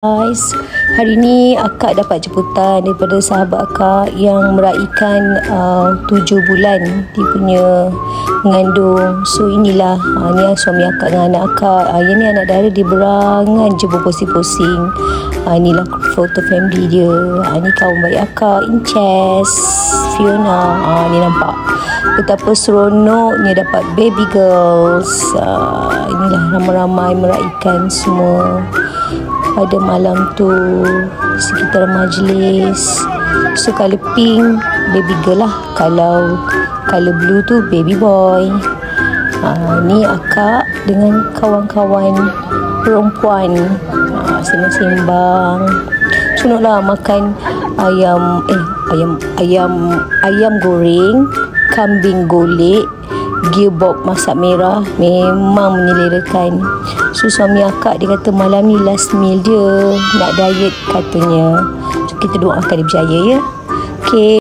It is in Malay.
Guys, hari ni akak dapat jemputan daripada sahabat akak yang meraihkan 7 bulan dia punya mengandung. So inilah ni suami akak dengan anak akak. Yang ni anak dara dia berangan je berpusing-pusing. Inilah foto family dia. Ni kawan baik akak, Inces, Fiona. Ni nampak betapa seronoknya dapat baby girls. Inilah ramai-ramai meraihkan semua pada malam tu sekitar majlis. So color pink baby girl lah, kalau color blue tu baby boy. Ni akak dengan kawan-kawan perempuan sembang-sembang. Seronoklah makan ayam goreng, kambing golek, gearbox masak merah, memang menyelerakan. So suami akak dia kata malam ni last meal dia, nak diet katanya. So kita doakan dia berjaya ya. Okay.